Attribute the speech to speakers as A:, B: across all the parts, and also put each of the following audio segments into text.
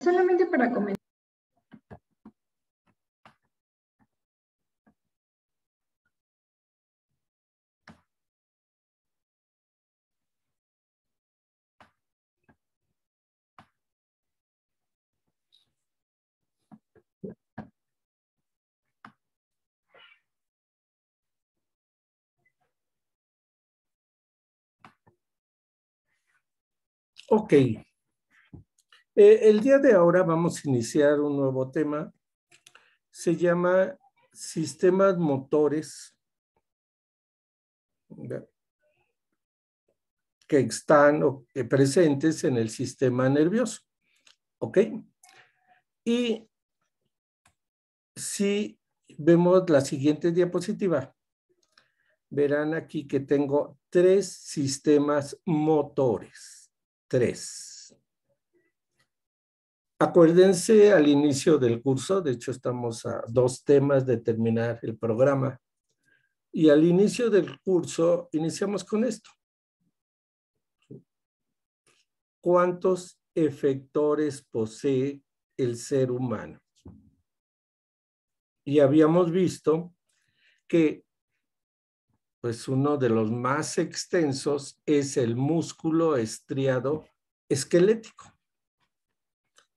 A: Solamente para comentar.
B: Ok. El día de ahora vamos a iniciar un nuevo tema. Se llama sistemas motores que están presentes en el sistema nervioso. ¿Ok? Y si vemos la siguiente diapositiva, verán aquí que tengo 3 sistemas motores. 3. Acuérdense al inicio del curso, de hecho estamos a 2 temas de terminar el programa. Y al inicio del curso iniciamos con esto. ¿Cuántos efectores posee el ser humano? Y habíamos visto que pues uno de los más extensos es el músculo estriado esquelético,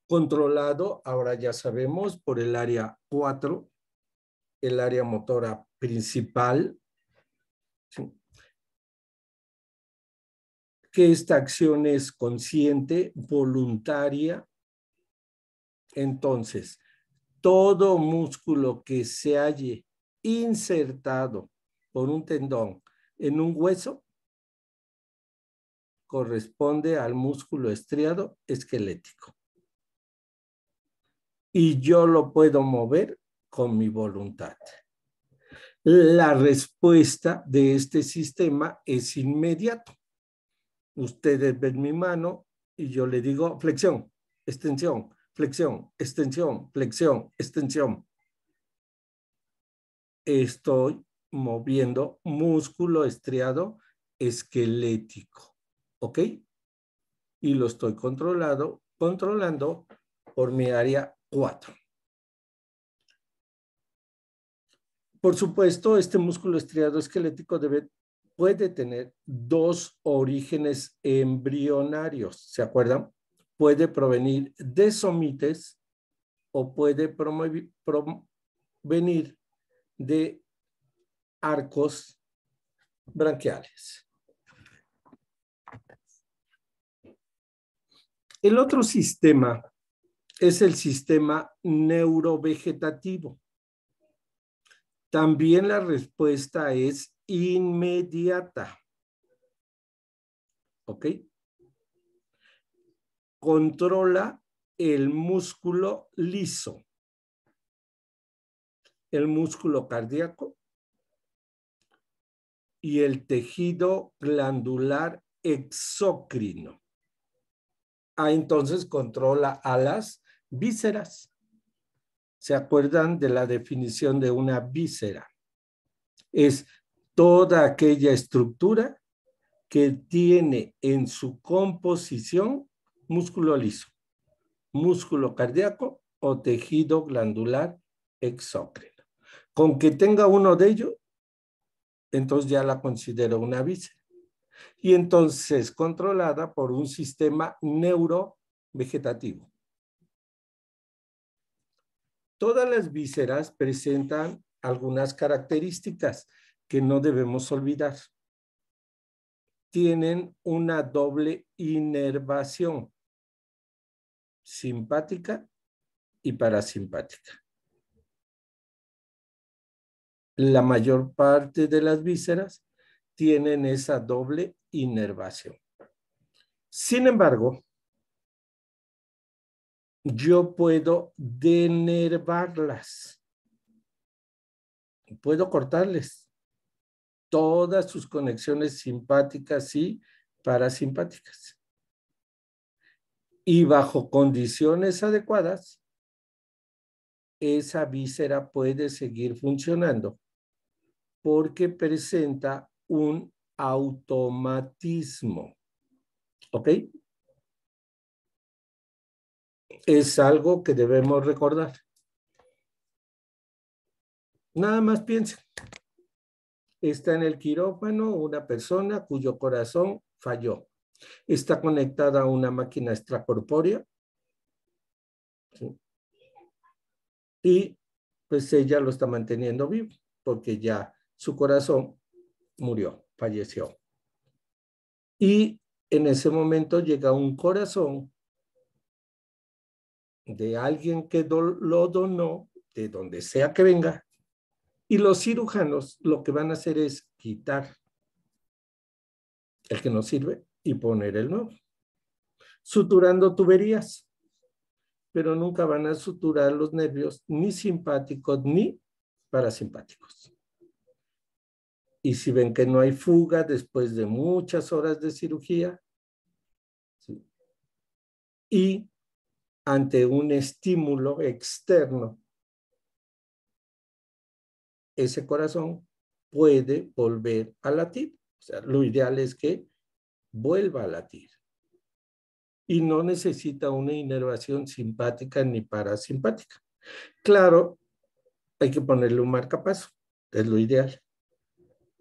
B: controlado, ahora ya sabemos, por el área 4, el área motora principal, ¿sí? Que esta acción es consciente, voluntaria. Entonces, todo músculo que se halle insertado por un tendón en un hueso corresponde al músculo estriado esquelético. Y yo lo puedo mover con mi voluntad. La respuesta de este sistema es inmediato. Ustedes ven mi mano y yo le digo flexión, extensión, flexión, extensión, flexión, extensión. Estoy moviendo músculo estriado esquelético, ¿ok? Y lo estoy controlando por mi área 4. Por supuesto, este músculo estriado esquelético puede tener 2 orígenes embrionarios, ¿se acuerdan? Puede provenir de somites o puede provenir de arcos branquiales. El otro sistema es el sistema neurovegetativo. También la respuesta es inmediata. ¿Ok? Controla el músculo liso, el músculo cardíaco y el tejido glandular exócrino. Entonces controla a las vísceras. ¿Se acuerdan de la definición de una víscera? Es toda aquella estructura que tiene en su composición músculo liso, músculo cardíaco o tejido glandular exócrino. Con que tenga uno de ellos, entonces ya la considero una víscera. Y entonces controlada por un sistema neurovegetativo. Todas las vísceras presentan algunas características que no debemos olvidar. Tienen una doble inervación, simpática y parasimpática. La mayor parte de las vísceras tienen esa doble inervación. Sin embargo, yo puedo denervarlas. Puedo cortarles todas sus conexiones simpáticas y parasimpáticas. Y bajo condiciones adecuadas, esa víscera puede seguir funcionando porque presenta un automatismo. ¿Ok? Es algo que debemos recordar. Nada más piensen. Está en el quirófano una persona cuyo corazón falló. Está conectada a una máquina extracorpórea, ¿sí? Y pues ella lo está manteniendo vivo porque ya su corazón murió, falleció. Y en ese momento llega un corazón de alguien que lo donó, de donde sea que venga, y los cirujanos lo que van a hacer es quitar el que no sirve y poner el nuevo, suturando tuberías, pero nunca van a suturar los nervios ni simpáticos ni parasimpáticos. Y si ven que no hay fuga después de muchas horas de cirugía, ¿sí? Y ante un estímulo externo, ese corazón puede volver a latir. O sea, lo ideal es que vuelva a latir. Y no necesita una inervación simpática ni parasimpática. Claro, hay que ponerle un marcapaso, es lo ideal.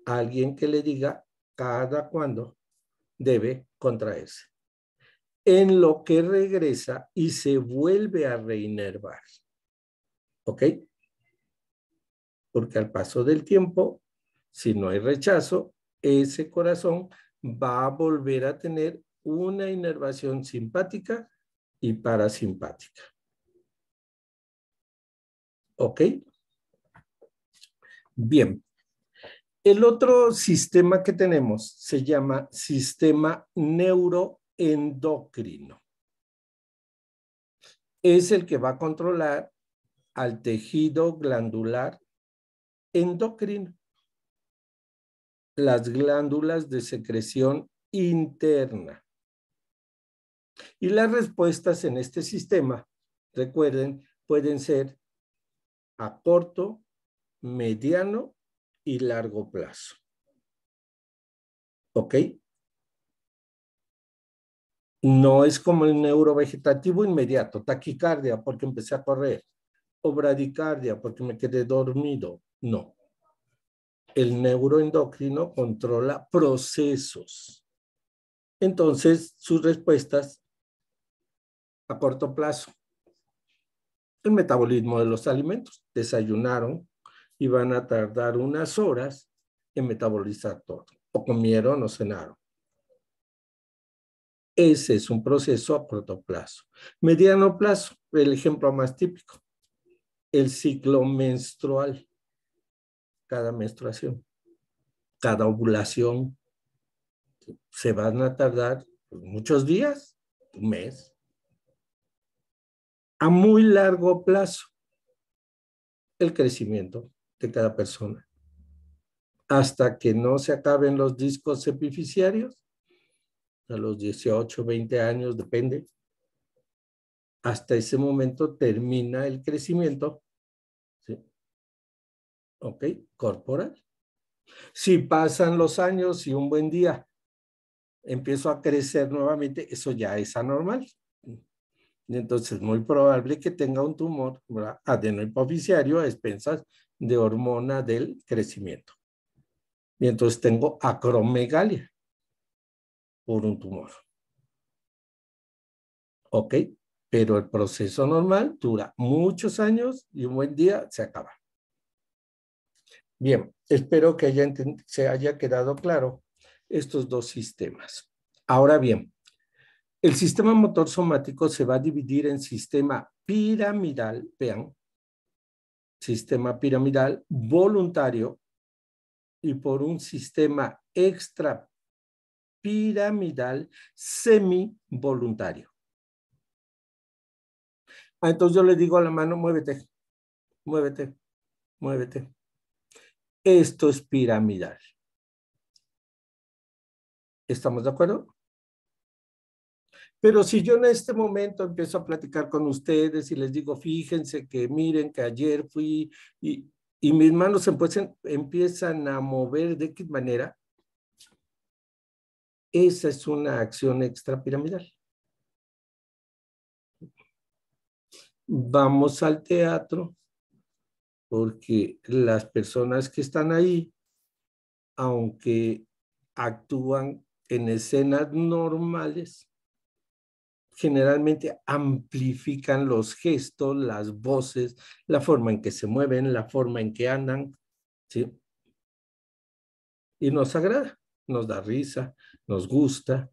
B: Alguien que le diga cada cuándo debe contraerse. En lo que regresa y se vuelve a reinervar. ¿Ok? Porque al paso del tiempo, si no hay rechazo, ese corazón va a volver a tener una inervación simpática y parasimpática. ¿Ok? Bien. El otro sistema que tenemos se llama sistema neuroendocrino. Es el que va a controlar al tejido glandular endocrino, las glándulas de secreción interna. Y las respuestas en este sistema, recuerden, pueden ser a corto, mediano y largo plazo. ¿Ok? No es como el neurovegetativo inmediato, taquicardia porque empecé a correr, o bradicardia porque me quedé dormido. No. El neuroendocrino controla procesos. Entonces, sus respuestas a corto plazo. El metabolismo de los alimentos. Desayunaron y van a tardar unas horas en metabolizar todo. O comieron o cenaron. Ese es un proceso a corto plazo. Mediano plazo, el ejemplo más típico, el ciclo menstrual, cada menstruación, cada ovulación, se van a tardar muchos días, un mes. A muy largo plazo, el crecimiento de cada persona. Hasta que no se acaben los discos epifisiarios, a los 18, 20 años, depende. Hasta ese momento termina el crecimiento, ¿sí? ¿Ok? Corporal. Si pasan los años y un buen día empiezo a crecer nuevamente, eso ya es anormal. Y entonces muy probable que tenga un tumor, ¿verdad?, adenohipofisiario a expensas de hormona del crecimiento. Y entonces tengo acromegalia por un tumor. ¿Ok? Pero el proceso normal dura muchos años y un buen día se acaba. Bien, espero que se haya quedado claro estos dos sistemas. Ahora bien, el sistema motor somático se va a dividir en sistema piramidal, vean, sistema piramidal voluntario y por un sistema extrapiramidal semivoluntario. Entonces yo le digo a la mano, muévete, muévete, muévete. Esto es piramidal. ¿Estamos de acuerdo? Pero si yo en este momento empiezo a platicar con ustedes y les digo, fíjense que miren que ayer fui y mis manos empiezan a mover de qué manera, esa es una acción extrapiramidal. vamos al teatro porque las personas que están ahí, aunque actúan en escenas normales, generalmente amplifican los gestos, las voces, la forma en que se mueven, la forma en que andan, ¿sí? Y nos agrada, nos da risa, nos gusta.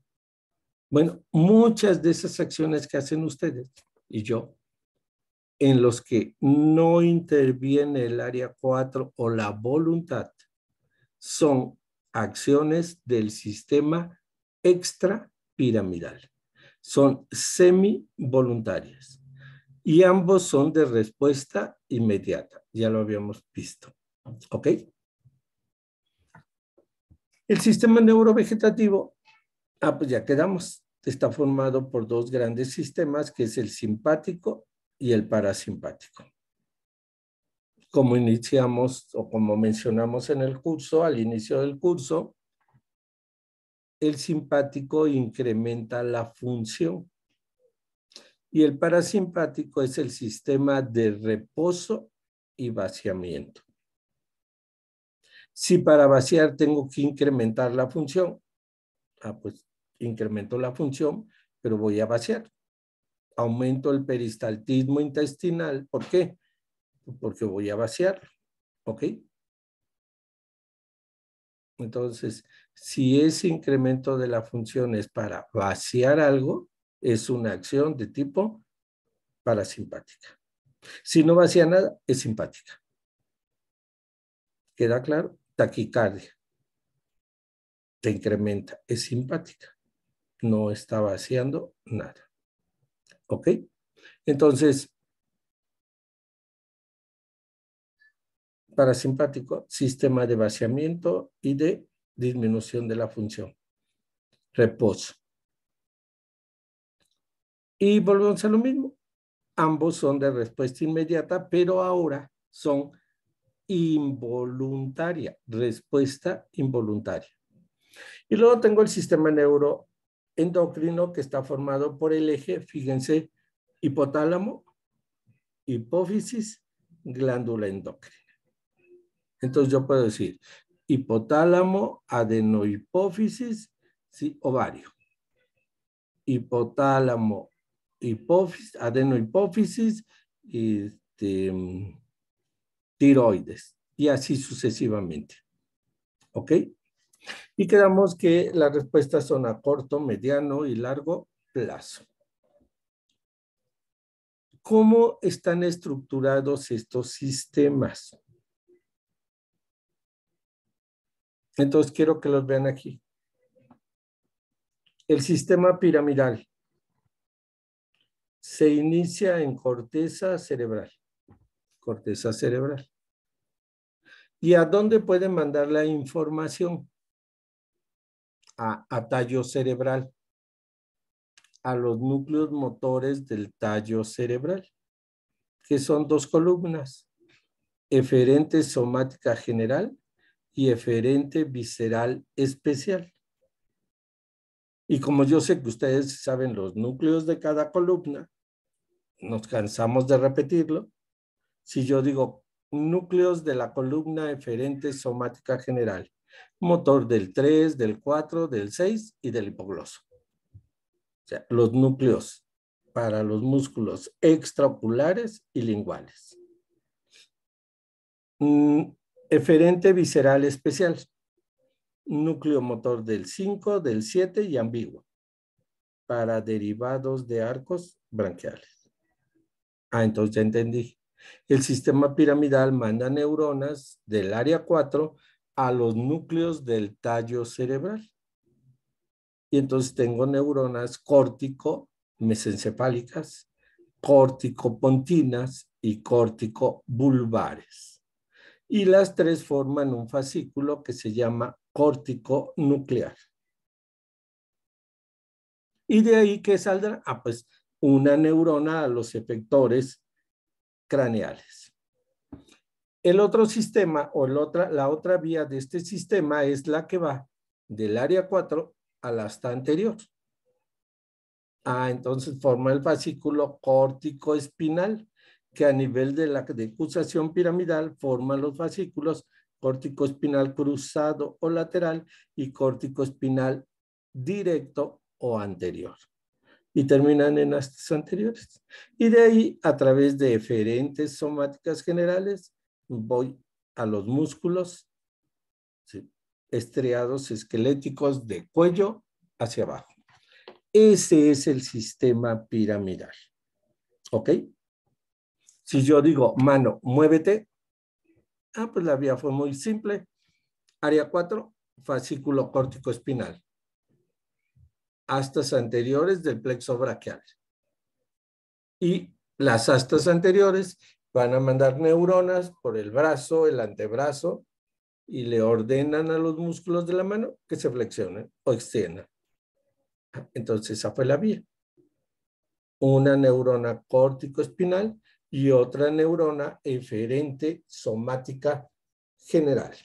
B: Bueno, muchas de esas acciones que hacen ustedes y yo, en los que no interviene el área 4 o la voluntad, son acciones del sistema extrapiramidal. Son semi-voluntarias y ambos son de respuesta inmediata. Ya lo habíamos visto. ¿Ok? El sistema neurovegetativo, pues ya quedamos. Está formado por dos grandes sistemas, que es el simpático y el parasimpático. Como iniciamos o como mencionamos en el curso, al inicio del curso, el simpático incrementa la función y el parasimpático es el sistema de reposo y vaciamiento. Si para vaciar tengo que incrementar la función, pues incremento la función, pero voy a vaciar. Aumento el peristaltismo intestinal. ¿Por qué? Porque voy a vaciar. ¿Ok? Entonces, si ese incremento de la función es para vaciar algo, es una acción de tipo parasimpática. Si no vacía nada, es simpática. ¿Queda claro? Taquicardia. Te incrementa, es simpática. No está vaciando nada. ¿Ok? Entonces, parasimpático, sistema de vaciamiento y de disminución de la función. Reposo. Y volvemos a lo mismo. Ambos son de respuesta inmediata, pero ahora son involuntaria, respuesta involuntaria. Y luego tengo el sistema neuroendocrino que está formado por el eje, fíjense, hipotálamo, hipófisis, glándula endocrina. Entonces yo puedo decir hipotálamo, adenohipófisis, ¿sí? Ovario. Hipotálamo, hipófisis, adenohipófisis, tiroides, y así sucesivamente. ¿Ok? Y quedamos que las respuestas son a corto, mediano y largo plazo. ¿Cómo están estructurados estos sistemas? Entonces quiero que los vean aquí. El sistema piramidal se inicia en corteza cerebral. Corteza cerebral. ¿Y a dónde puede mandar la información? A tallo cerebral. A los núcleos motores del tallo cerebral, que son dos columnas, eferente somática general y eferente visceral especial. Y como yo sé que ustedes saben los núcleos de cada columna, nos cansamos de repetirlo. Si yo digo núcleos de la columna eferente somática general, motor del 3, del 4, del 6 y del hipogloso. O sea, los núcleos para los músculos extraoculares y linguales. Eferente visceral especial. Núcleo motor del 5, del 7 y ambiguo. Para derivados de arcos branquiales. Entonces ya entendí. El sistema piramidal manda neuronas del área 4 a los núcleos del tallo cerebral. Y entonces tengo neuronas córtico-mesencefálicas, córtico-pontinas y córtico-vulvares. Y las tres forman un fascículo que se llama córtico nuclear. Y de ahí, ¿qué saldrá? Pues una neurona a los efectores craneales. El otro sistema o la otra vía de este sistema es la que va del área 4 a la asta anterior. Entonces forma el fascículo córtico-espinal, que a nivel de la decusación piramidal forma los fascículos córtico-espinal cruzado o lateral y córtico-espinal directo o anterior. Y terminan en astas anteriores. Y de ahí, a través de eferentes somáticas generales, voy a los músculos, ¿sí?, estriados esqueléticos de cuello hacia abajo. Ese es el sistema piramidal. ¿Ok? Si yo digo, mano, muévete, pues la vía fue muy simple. Área 4, fascículo córtico espinal. Astas anteriores del plexo braquial. Y las astas anteriores van a mandar neuronas por el brazo, el antebrazo, y le ordenan a los músculos de la mano que se flexionen o extiendan. Entonces esa fue la vía. Una neurona córtico-espinal y otra neurona eferente somática general.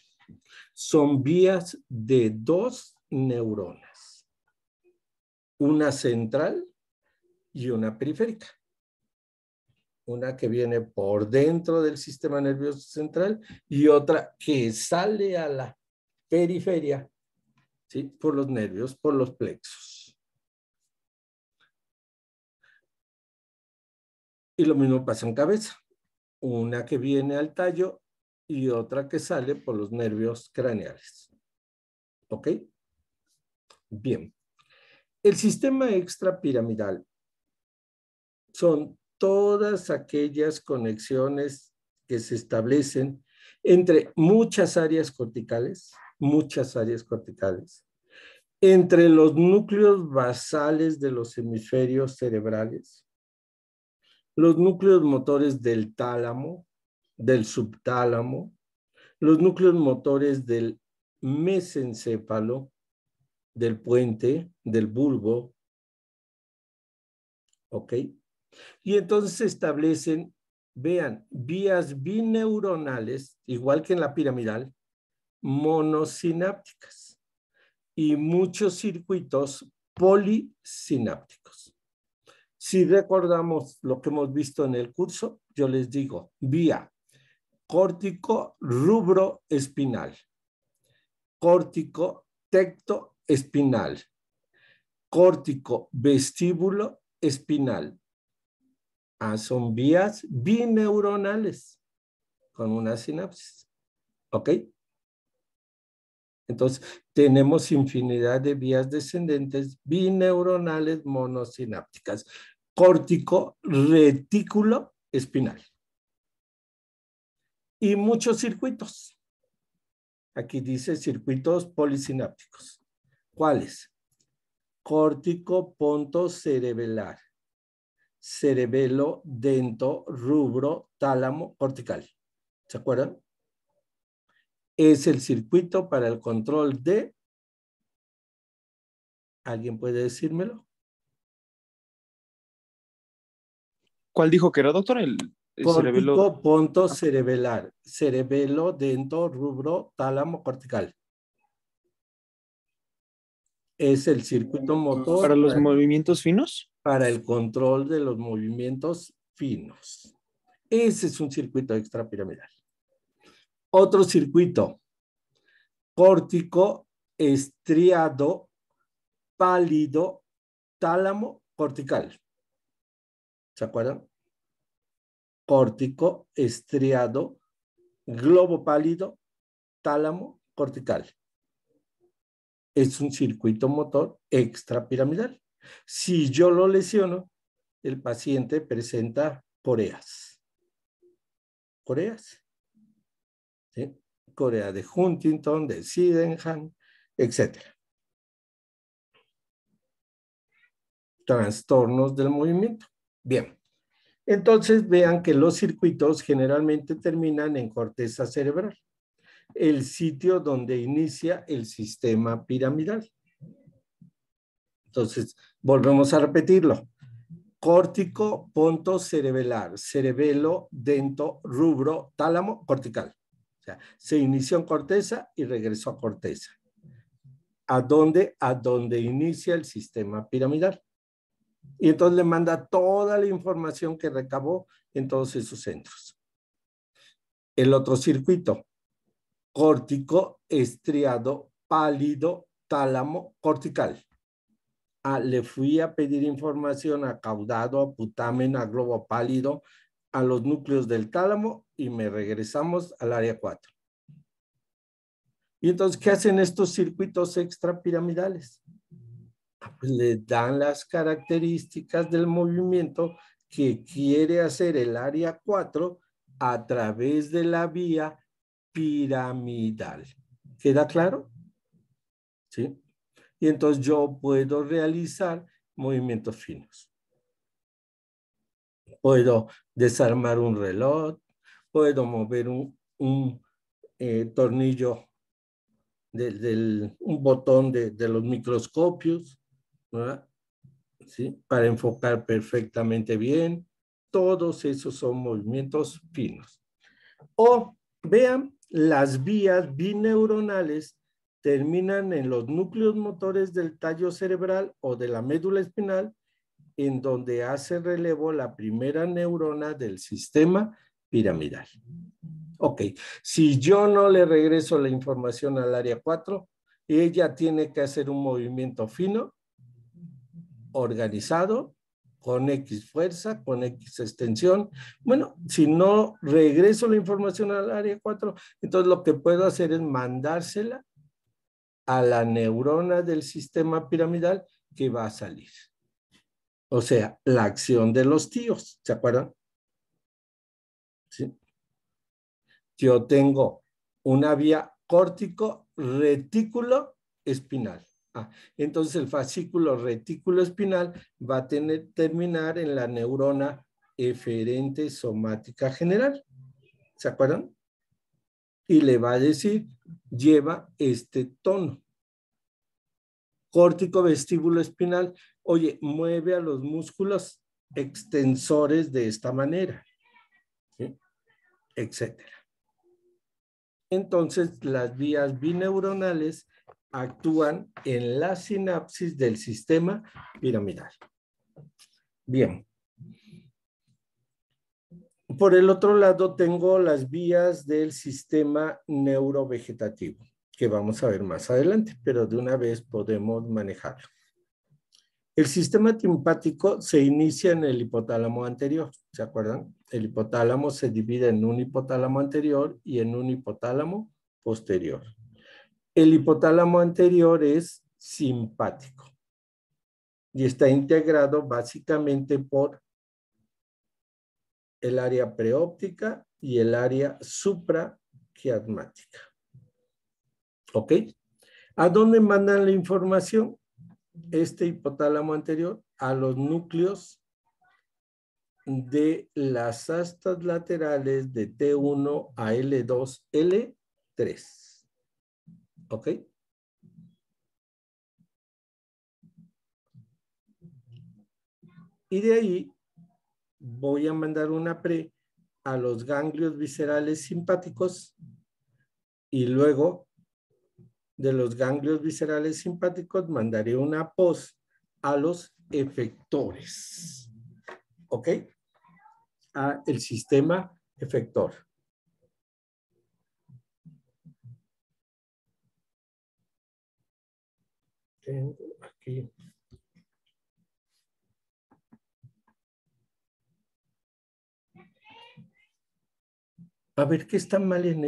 B: Son vías de 2 neuronas. Una central y una periférica. Una que viene por dentro del sistema nervioso central y otra que sale a la periferia, ¿sí?, por los nervios, por los plexos. Y lo mismo pasa en cabeza. Una que viene al tallo y otra que sale por los nervios craneales. ¿Ok? Bien. El sistema extrapiramidal son todas aquellas conexiones que se establecen entre muchas áreas corticales, entre los núcleos basales de los hemisferios cerebrales, los núcleos motores del tálamo, del subtálamo, los núcleos motores del mesencéfalo, del puente, del bulbo, ¿ok? Y entonces se establecen, vean, vías bineuronales, igual que en la piramidal, monosinápticas y muchos circuitos polisinápticos. Si recordamos lo que hemos visto en el curso, yo les digo, vía córtico rubro espinal, córtico tecto espinal, córtico vestíbulo espinal. Son vías bineuronales con una sinapsis. ¿Ok? Entonces, tenemos infinidad de vías descendentes bineuronales monosinápticas. Córtico retículo espinal. Y muchos circuitos. Aquí dice circuitos polisinápticos. ¿Cuáles? Córtico ponto cerebelar, cerebelo, dento, rubro, tálamo, cortical. ¿Se acuerdan? Es el circuito para el control de... ¿Alguien puede decírmelo?
A: ¿Cuál dijo que era, doctor? El cerebelo.
B: Córtico ponto cerebelar, cerebelo, dento, rubro, tálamo, cortical. Es el circuito motor
A: ¿Para los movimientos finos?
B: para el control de los movimientos finos. Ese es un circuito extrapiramidal. Otro circuito, córtico estriado, pálido, tálamo, cortical. ¿Se acuerdan? Córtico estriado, globo pálido, tálamo, cortical. Es un circuito motor extrapiramidal. Si yo lo lesiono, el paciente presenta coreas. Coreas. ¿Sí? Corea de Huntington, de Sydenham, etc. Trastornos del movimiento. Bien. Entonces vean que los circuitos generalmente terminan en corteza cerebral, el sitio donde inicia el sistema piramidal. Entonces, volvemos a repetirlo. Córtico, ponto cerebelar, cerebelo, dento, rubro, tálamo, cortical. O sea, se inició en corteza y regresó a corteza. ¿A dónde? A donde inicia el sistema piramidal. Y entonces le manda toda la información que recabó en todos esos centros. El otro circuito, córtico, estriado, pálido, tálamo, cortical. Le fui a pedir información a caudado, a putamen, a globo pálido, a los núcleos del tálamo y me regresamos al área 4. Y entonces, ¿qué hacen estos circuitos extrapiramidales? Pues le dan las características del movimiento que quiere hacer el área 4 a través de la vía piramidal. ¿Queda claro? ¿Sí? Y entonces yo puedo realizar movimientos finos. Puedo desarmar un reloj, puedo mover un tornillo, un botón de los microscopios, ¿verdad? ¿Sí? Para enfocar perfectamente bien. Todos esos son movimientos finos. O vean, las vías bineuronales terminan en los núcleos motores del tallo cerebral o de la médula espinal, en donde hace relevo la primera neurona del sistema piramidal. Ok, si yo no le regreso la información al área 4, ella tiene que hacer un movimiento fino, organizado, con X fuerza, con X extensión. Bueno, si no regreso la información al área 4, entonces lo que puedo hacer es mandársela a la neurona del sistema piramidal que va a salir. O sea, la acción de los tíos, ¿se acuerdan? ¿Sí? Yo tengo una vía córtico retículo espinal. Entonces el fascículo retículo espinal va a terminar en la neurona eferente somática general. ¿Se acuerdan? Y le va a decir, lleva este tono. Córtico vestíbulo espinal, oye, mueve a los músculos extensores de esta manera, ¿sí? Etcétera. Entonces, las vías bineuronales actúan en la sinapsis del sistema piramidal. Bien. Por el otro lado, tengo las vías del sistema neurovegetativo, que vamos a ver más adelante, pero de una vez podemos manejarlo. El sistema simpático se inicia en el hipotálamo anterior, ¿se acuerdan? El hipotálamo se divide en un hipotálamo anterior y en un hipotálamo posterior. El hipotálamo anterior es simpático y está integrado básicamente por el área preóptica y el área supraquiasmática. ¿Ok? ¿A dónde mandan la información? Este hipotálamo anterior a los núcleos de las astas laterales de T1 a L2, L3. ¿Ok? Y de ahí voy a mandar una pre a los ganglios viscerales simpáticos y luego de los ganglios viscerales simpáticos mandaré una post a los efectores. ¿Ok? A el sistema efector. Tengo aquí. A ver qué está mal en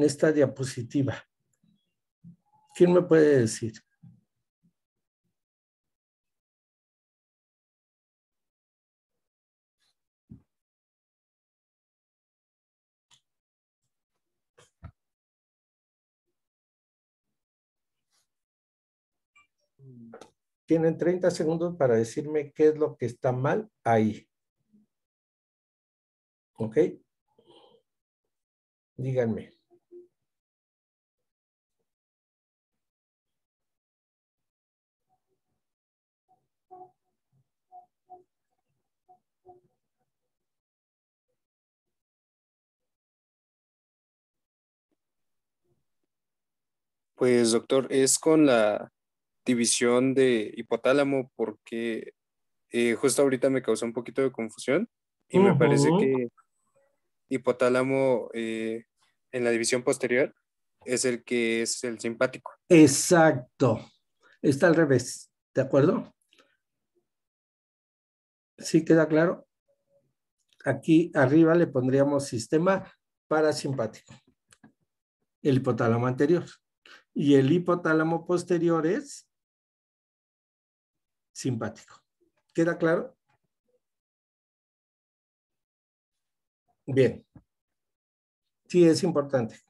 B: esta diapositiva. ¿Quién me puede decir? Tienen 30 segundos para decirme qué es lo que está mal ahí. ¿Ok? Díganme.
A: Pues doctor, es con la división de hipotálamo porque justo ahorita me causó un poquito de confusión y me parece
B: Ujú.
A: que hipotálamo en la división posterior es el que es el simpático.
B: Exacto. Está al revés. ¿De acuerdo? ¿Sí queda claro? Aquí arriba le pondríamos sistema parasimpático, el hipotálamo anterior. Y el hipotálamo posterior es simpático. ¿Queda claro? Bien. Sí, es importante.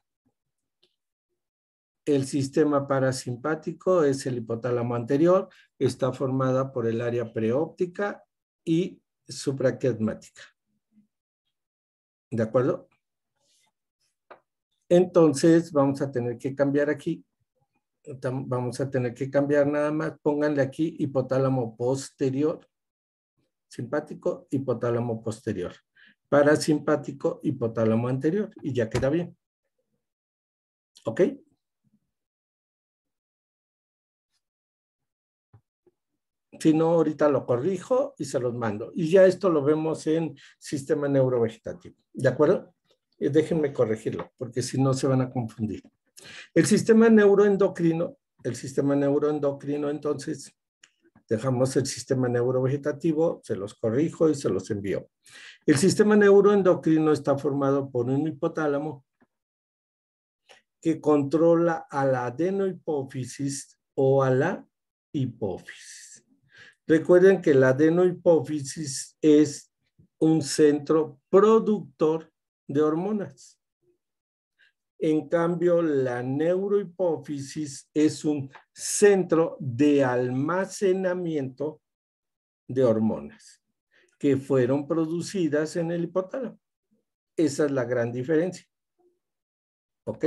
B: El sistema parasimpático es el hipotálamo anterior, está formada por el área preóptica y supraquiasmática. ¿De acuerdo? Entonces vamos a tener que cambiar aquí. Vamos a tener que cambiar nada más. Pónganle aquí hipotálamo posterior, simpático, hipotálamo posterior. Parasimpático, hipotálamo anterior. Y ya queda bien. ¿Ok? Si no, ahorita lo corrijo y se los mando. Y ya esto lo vemos en sistema neurovegetativo. ¿De acuerdo? Déjenme corregirlo, porque si no se van a confundir. El sistema neuroendocrino, entonces, dejamos el sistema neurovegetativo, se los corrijo y se los envío. El sistema neuroendocrino está formado por un hipotálamo que controla a la adenohipófisis o a la hipófisis. Recuerden que la adenohipófisis es un centro productor de hormonas. En cambio, la neurohipófisis es un centro de almacenamiento de hormonas que fueron producidas en el hipotálamo. Esa es la gran diferencia. ¿Ok?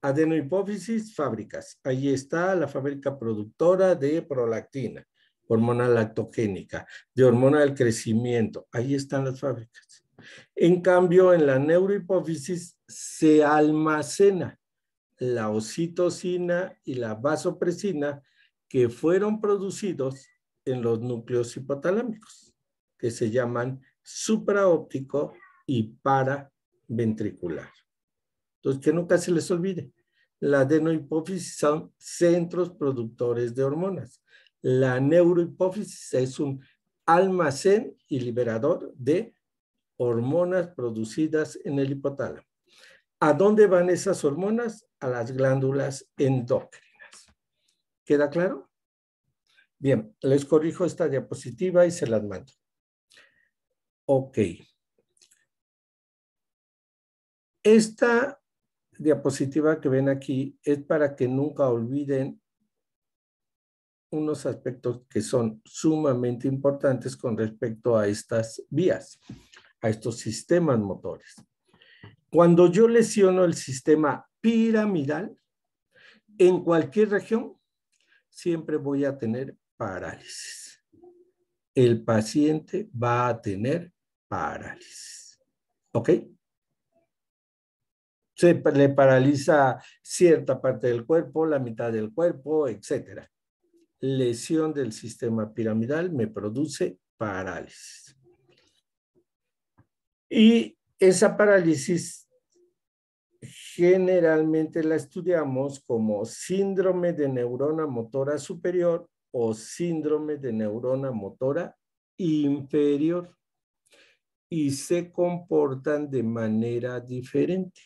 B: Adenohipófisis, fábricas. Ahí está la fábrica productora de prolactina, hormona lactogénica, de hormona del crecimiento. Ahí están las fábricas. En cambio, en la neurohipófisis se almacena la oxitocina y la vasopresina que fueron producidos en los núcleos hipotalámicos, que se llaman supraóptico y paraventricular. Entonces, que nunca se les olvide, la adenohipófisis son centros productores de hormonas. La neurohipófisis es un almacén y liberador de hormonas producidas en el hipotálamo. ¿A dónde van esas hormonas? A las glándulas endócrinas. ¿Queda claro? Bien, les corrijo esta diapositiva y se las mando. Ok. Esta diapositiva que ven aquí es para que nunca olviden unos aspectos que son sumamente importantes con respecto a estas vías, a estos sistemas motores. Cuando yo lesiono el sistema piramidal, en cualquier región, siempre voy a tener parálisis. El paciente va a tener parálisis. ¿Ok? Se le paraliza cierta parte del cuerpo, la mitad del cuerpo, etc. Lesión del sistema piramidal me produce parálisis. Y esa parálisis generalmente la estudiamos como síndrome de neurona motora superior o síndrome de neurona motora inferior y se comportan de manera diferente.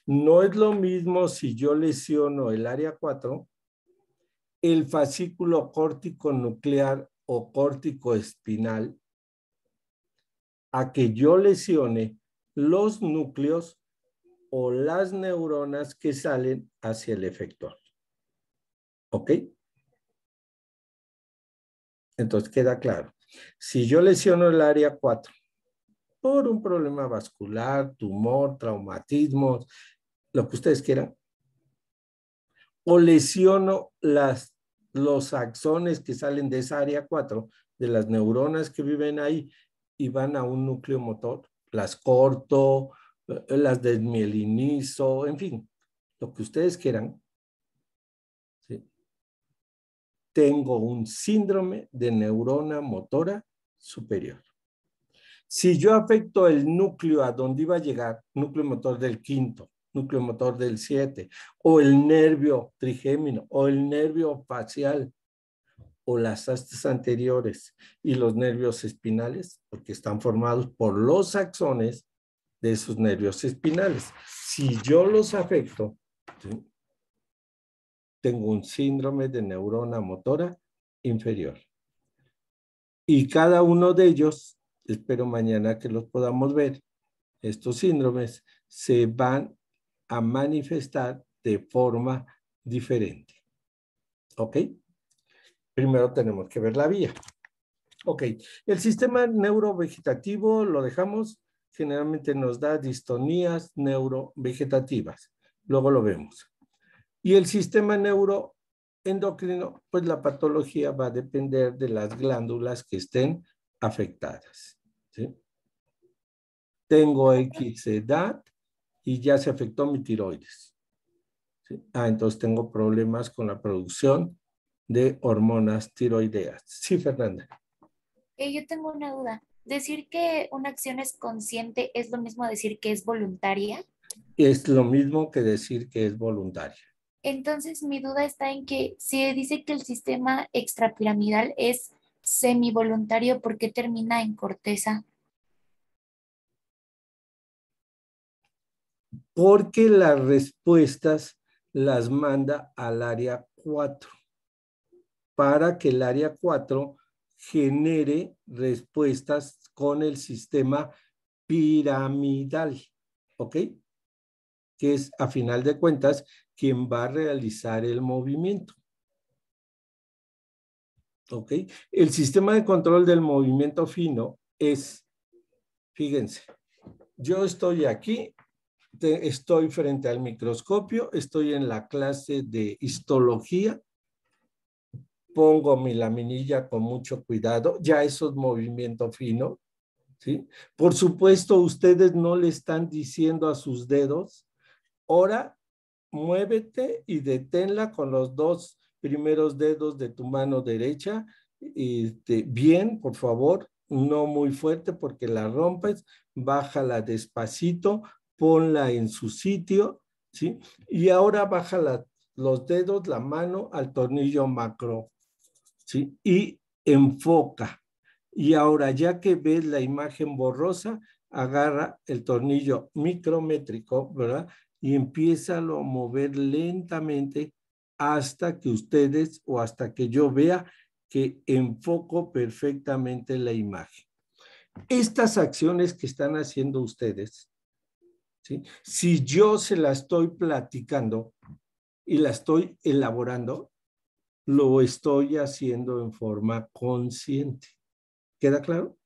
B: No es lo mismo si yo lesiono el área 4, el fascículo córtico nuclear o córtico espinal, a que yo lesione los núcleos o las neuronas que salen hacia el efector. ¿Ok? Entonces queda claro. Si yo lesiono el área 4 por un problema vascular, tumor, traumatismos, lo que ustedes quieran, o lesiono los axones que salen de esa área 4, de las neuronas que viven ahí y van a un núcleo motor, las corto, las desmielinizo, en fin, lo que ustedes quieran, ¿sí? tengo un síndrome de neurona motora superior. Si yo afecto el núcleo a donde iba a llegar, núcleo motor del quinto, núcleo motor del 7, o el nervio trigémino, o el nervio facial, o las astas anteriores y los nervios espinales, porque están formados por los axones de esos nervios espinales. Si yo los afecto, ¿sí?, tengo un síndrome de neurona motora inferior. Y cada uno de ellos, espero mañana que los podamos ver, estos síndromes se van a manifestar de forma diferente. ¿Ok? Primero tenemos que ver la vía. Ok, el sistema neurovegetativo lo dejamos, generalmente nos da distonías neurovegetativas. Luego lo vemos. Y el sistema neuroendocrino, pues la patología va a depender de las glándulas que estén afectadas. ¿Sí? Tengo X edad y ya se afectó mi tiroides. ¿Sí? Entonces tengo problemas con la producción de hormonas tiroideas. Sí, Fernanda.
C: Yo tengo una duda. ¿Decir que una acción es consciente es lo mismo decir que es voluntaria?
B: Es lo mismo que decir que es voluntaria.
C: Entonces, mi duda está en que si dice que el sistema extrapiramidal es semivoluntario, ¿por qué termina en corteza?
B: Porque las respuestas las manda al área 4 para que el área 4 genere respuestas con el sistema piramidal, ¿ok? Que es, a final de cuentas, quien va a realizar el movimiento. ¿Ok? El sistema de control del movimiento fino es, fíjense, yo estoy aquí, estoy frente al microscopio, estoy en la clase de histología, pongo mi laminilla con mucho cuidado, ya eso es movimiento fino, ¿sí? Por supuesto, ustedes no le están diciendo a sus dedos, ahora muévete y deténla con los dos primeros dedos de tu mano derecha, bien, por favor, no muy fuerte porque la rompes, bájala despacito, ponla en su sitio, ¿sí? Y ahora baja los dedos, la mano al tornillo macro, ¿sí? Y enfoca. Y ahora, ya que ves la imagen borrosa, agarra el tornillo micrométrico, ¿verdad? Y empiézalo a mover lentamente hasta que ustedes o hasta que yo vea que enfoco perfectamente la imagen. Estas acciones que están haciendo ustedes, ¿sí?, si yo se las estoy platicando y la estoy elaborando, lo estoy haciendo en forma consciente. ¿Queda claro?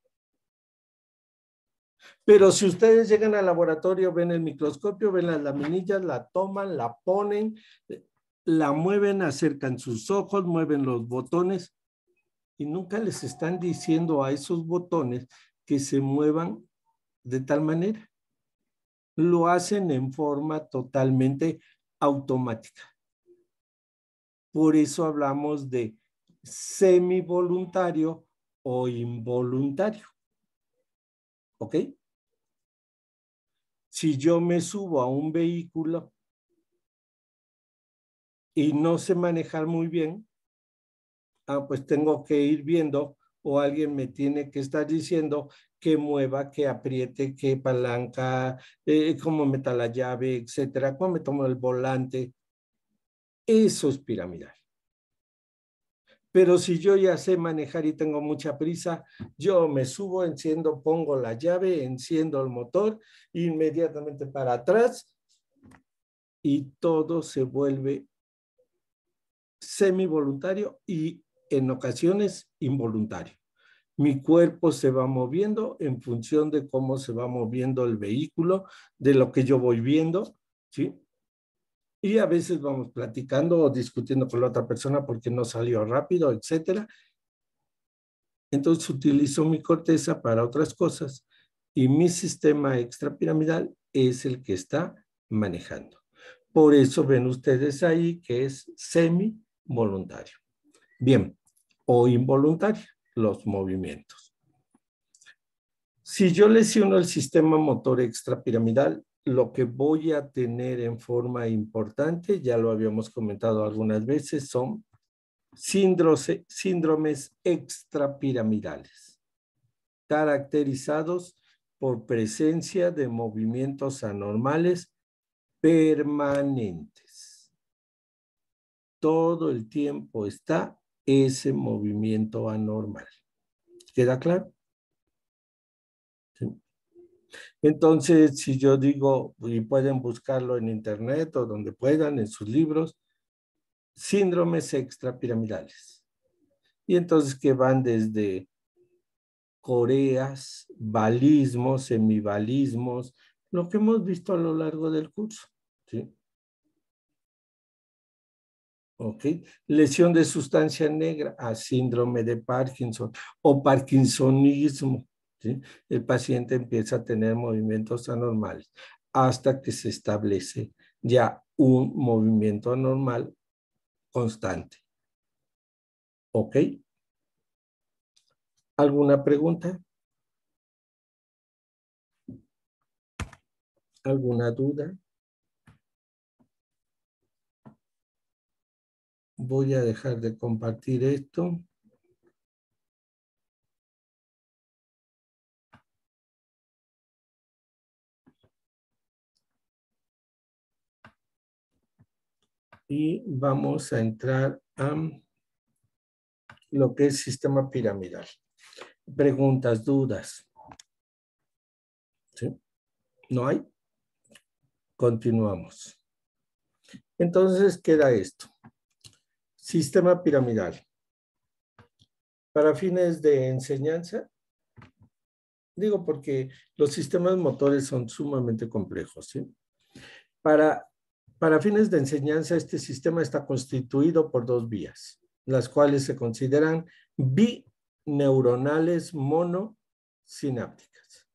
B: Pero si ustedes llegan al laboratorio, ven el microscopio, ven las laminillas, la toman, la ponen, la mueven, acercan sus ojos, mueven los botones y nunca les están diciendo a esos botones que se muevan de tal manera. Lo hacen en forma totalmente automática. Por eso hablamos de semivoluntario o involuntario. ¿Ok? Si yo me subo a un vehículo y no sé manejar muy bien, pues tengo que ir viendo o alguien me tiene que estar diciendo que mueva, que apriete, que palanca, cómo meta la llave, etcétera, cómo me tomo el volante. Eso es piramidal. Pero si yo ya sé manejar y tengo mucha prisa, yo me subo, enciendo, pongo la llave, enciendo el motor, inmediatamente para atrás y todo se vuelve semivoluntario y en ocasiones involuntario. Mi cuerpo se va moviendo en función de cómo se va moviendo el vehículo, de lo que yo voy viendo, ¿sí? Y a veces vamos platicando o discutiendo con la otra persona porque no salió rápido, etcétera. Entonces utilizo mi corteza para otras cosas y mi sistema extrapiramidal es el que está manejando. Por eso ven ustedes ahí que es semi-voluntario. Bien, o involuntaria, los movimientos. Si yo lesiono el sistema motor extrapiramidal, lo que voy a tener en forma importante, ya lo habíamos comentado algunas veces, son síndromes extrapiramidales, caracterizados por presencia de movimientos anormales permanentes. Todo el tiempo está ese movimiento anormal. ¿Queda claro? ¿Sí? Entonces, si yo digo, y pueden buscarlo en internet o donde puedan, en sus libros, síndromes extrapiramidales. Y entonces que van desde coreas, balismos, semibalismos, lo que hemos visto a lo largo del curso. ¿Sí? ¿Ok? Lesión de sustancia negra a síndrome de Parkinson o parkinsonismo. ¿Sí? El paciente empieza a tener movimientos anormales hasta que se establece ya un movimiento anormal constante. ¿Ok? ¿Alguna pregunta? ¿Alguna duda? Voy a dejar de compartir esto. Y vamos a entrar a lo que es sistema piramidal. Preguntas, dudas. ¿Sí? ¿No hay? Continuamos. Entonces queda esto. Sistema piramidal. Para fines de enseñanza, digo porque los sistemas motores son sumamente complejos. ¿Sí? Para fines de enseñanza, este sistema está constituido por dos vías, las cuales se consideran bineuronales monosinápticas.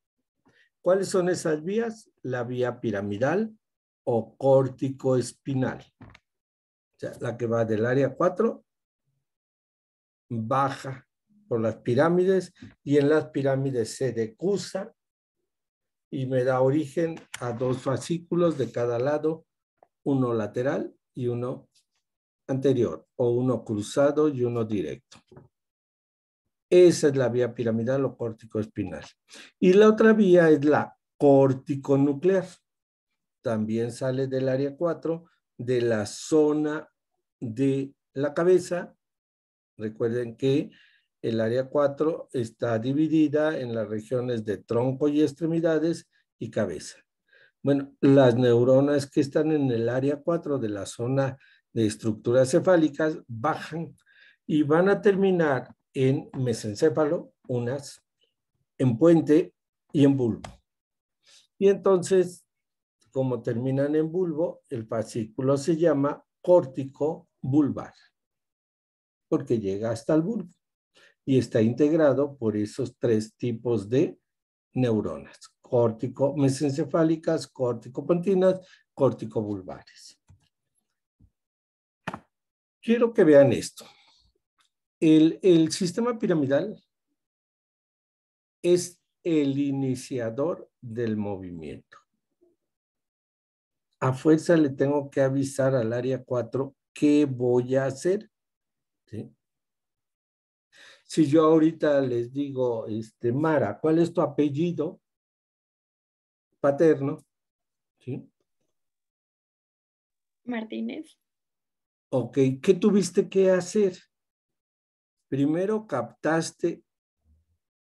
B: ¿Cuáles son esas vías? La vía piramidal o córtico-espinal. O sea, la que va del área 4, baja por las pirámides y en las pirámides se decusa y me da origen a dos fascículos de cada lado, uno lateral y uno anterior, o uno cruzado y uno directo. Esa es la vía piramidal o córtico-espinal. Y la otra vía es la córtico-nuclear. También sale del área 4, de la zona de la cabeza. Recuerden que el área 4 está dividida en las regiones de tronco y extremidades y cabeza. Bueno, las neuronas que están en el área 4 de la zona de estructuras cefálicas bajan y van a terminar en mesencéfalo, unas, en puente y en bulbo. Y entonces, como terminan en bulbo, el fascículo se llama córtico bulbar, porque llega hasta el bulbo y está integrado por esos tres tipos de neuronas: córtico mesencefálicas, córtico-pontinas, córtico-bulbares. Quiero que vean esto. El sistema piramidal es el iniciador del movimiento. A fuerza le tengo que avisar al área 4 qué voy a hacer. ¿Sí? Si yo ahorita les digo, Mara, ¿cuál es tu apellido paterno? ¿Sí?
D: Martínez.
B: Ok, ¿qué tuviste que hacer? Primero captaste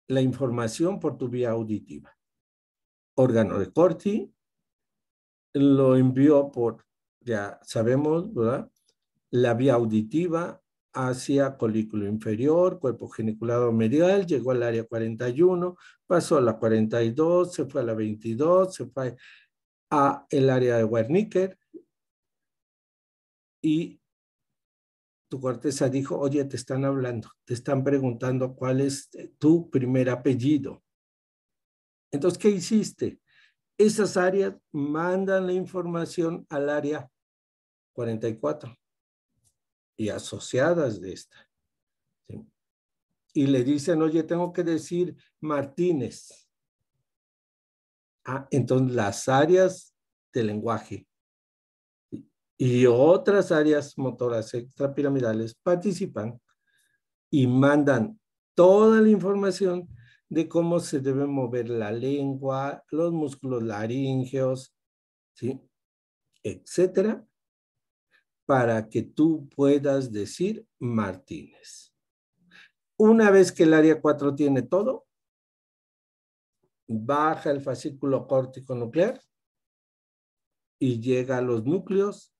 B: la información por tu vía auditiva. Órgano de Corti lo envió por, ya sabemos, ¿verdad? La vía auditiva hacia colículo inferior, cuerpo geniculado medial, llegó al área 41, pasó a la 42, se fue a la 22, se fue a el área de Wernicke y tu corteza dijo, oye, te están hablando, te están preguntando cuál es tu primer apellido. Entonces, ¿qué hiciste? Esas áreas mandan la información al área 44 y asociadas de esta. ¿sí? Y le dicen, oye, tengo que decir Martínez. Entonces las áreas de lenguaje y otras áreas motoras extrapiramidales participan y mandan toda la información de cómo se debe mover la lengua, los músculos laríngeos, ¿sí? Etcétera, para que tú puedas decir Martínez. Una vez que el área 4 tiene todo, baja el fascículo córtico nuclear y llega a los núcleos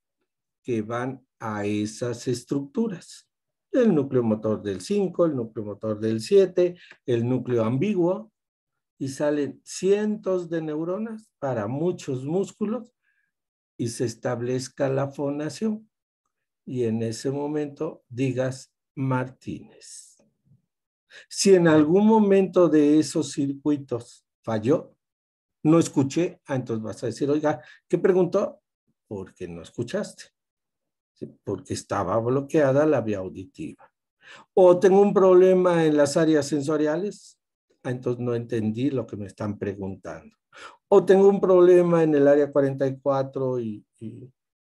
B: que van a esas estructuras. El núcleo motor del 5, el núcleo motor del 7, el núcleo ambiguo, y salen cientos de neuronas para muchos músculos y se establezca la fonación. Y en ese momento digas Martínez. Si en algún momento de esos circuitos falló, no escuché, entonces vas a decir, oiga, ¿qué preguntó? Porque no escuchaste. ¿Sí? Porque estaba bloqueada la vía auditiva. O tengo un problema en las áreas sensoriales, entonces no entendí lo que me están preguntando. O tengo un problema en el área 44 y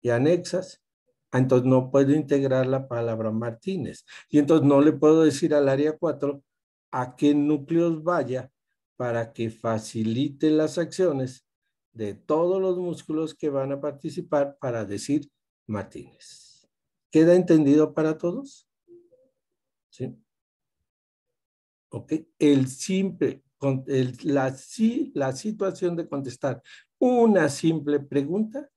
B: anexas, entonces no puedo integrar la palabra Martínez. Y entonces no le puedo decir al área 4 a qué núcleos vaya para que facilite las acciones de todos los músculos que van a participar para decir Martínez. ¿Queda entendido para todos? ¿Sí? Ok. La situación de contestar una simple pregunta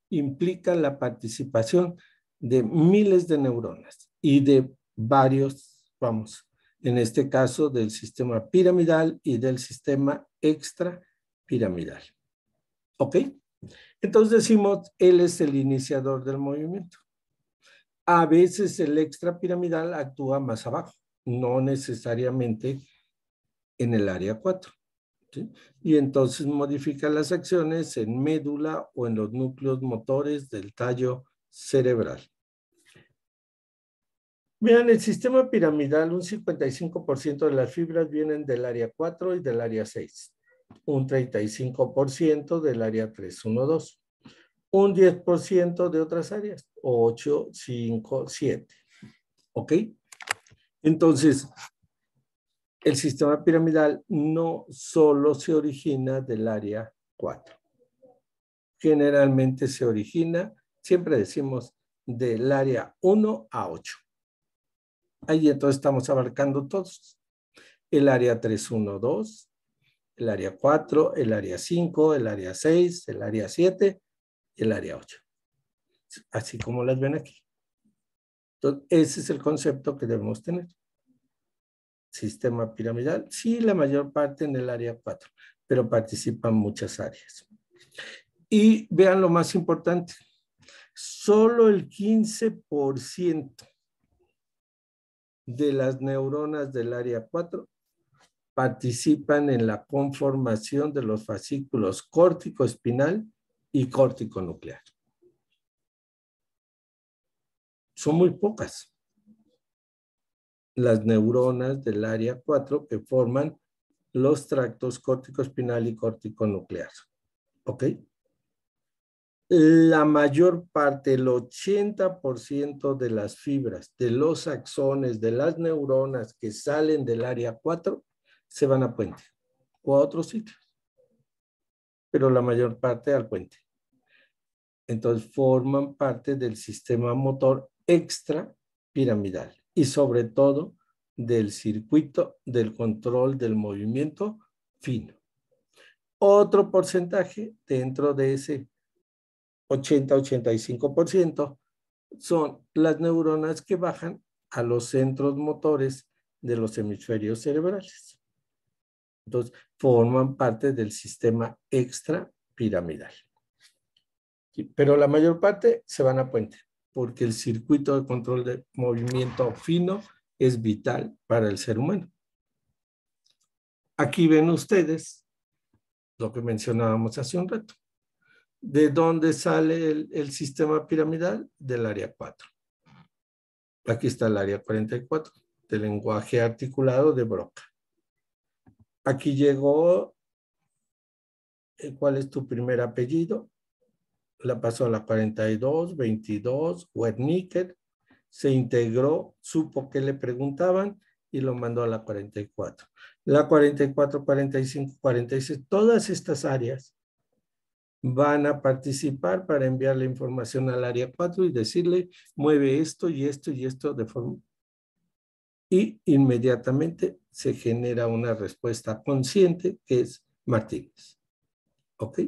B: implica la participación de miles de neuronas y de varios, vamos, en este caso del sistema piramidal y del sistema extrapiramidal. ¿Ok? Entonces decimos, él es el iniciador del movimiento. A veces el extrapiramidal actúa más abajo, no necesariamente en el área 4. ¿Sí? Y entonces modifica las acciones en médula o en los núcleos motores del tallo cerebral. Vean, el sistema piramidal, un 55% de las fibras vienen del área 4 y del área 6, un 35% del área 312, un 10% de otras áreas, 8, 5, 7. ¿Ok? Entonces, el sistema piramidal no solo se origina del área 4. Generalmente se origina, siempre decimos, del área 1 a 8. Ahí entonces estamos abarcando todos. El área 312, el área 4, el área 5, el área 6, el área 7 y el área 8. Así como las ven aquí. Entonces, ese es el concepto que debemos tener. Sistema piramidal, sí, la mayor parte en el área 4, pero participan muchas áreas. Y vean lo más importante, solo el 15% de las neuronas del área 4 participan en la conformación de los fascículos córtico-espinal y córtico-nuclear. Son muy pocas las neuronas del área 4 que forman los tractos córtico-espinal y córtico-nuclear. ¿Ok? La mayor parte, el 80% de las fibras, de los axones, de las neuronas que salen del área 4, se van a puente o a otros sitios. Pero la mayor parte al puente. Entonces forman parte del sistema motor extrapiramidal y sobre todo del circuito del control del movimiento fino. Otro porcentaje dentro de ese 80-85% son las neuronas que bajan a los centros motores de los hemisferios cerebrales. Entonces, forman parte del sistema extrapiramidal. Pero la mayor parte se van a puente, porque el circuito de control de movimiento fino es vital para el ser humano. Aquí ven ustedes lo que mencionábamos hace un rato. ¿De dónde sale el sistema piramidal? Del área 4. Aquí está el área 44. de lenguaje articulado de Broca. Aquí llegó, ¿cuál es tu primer apellido? La pasó a la 42, 22, Wernicke, se integró, supo que le preguntaban y lo mandó a la 44. La 44, 45, 46, todas estas áreas van a participar para enviar la información al área 4 y decirle, mueve esto y esto y esto de forma... Y inmediatamente se genera una respuesta consciente que es Martínez. ¿Ok?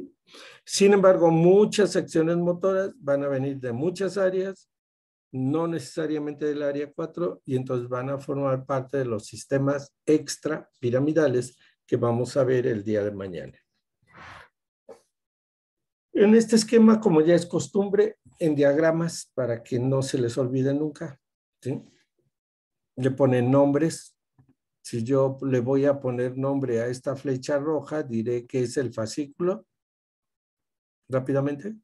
B: Sin embargo, muchas acciones motoras van a venir de muchas áreas, no necesariamente del área 4, y entonces van a formar parte de los sistemas extrapiramidales que vamos a ver el día de mañana. En este esquema, como ya es costumbre, en diagramas, para que no se les olvide nunca, ¿sí? Le ponen nombres. Si yo le voy a poner nombre a esta flecha roja, diré que es el fascículo. Rápidamente.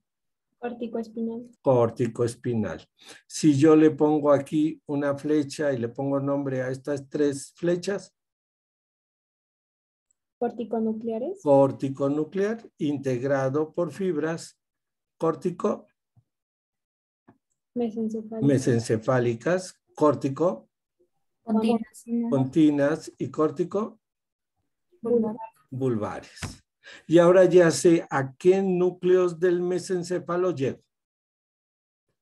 D: Córtico-espinal.
B: Córtico-espinal. Si yo le pongo aquí una flecha y le pongo nombre a estas tres flechas.
D: Córtico-nucleares.
B: Córtico-nuclear, integrado por fibras córtico.
D: Mesencefálicas.
B: Mesencefálicas, córtico.
C: Continuas.
B: Continuas y córtico.
D: Vulvar.
B: Vulvares. Y ahora ya sé a qué núcleos del mesencéfalo llego,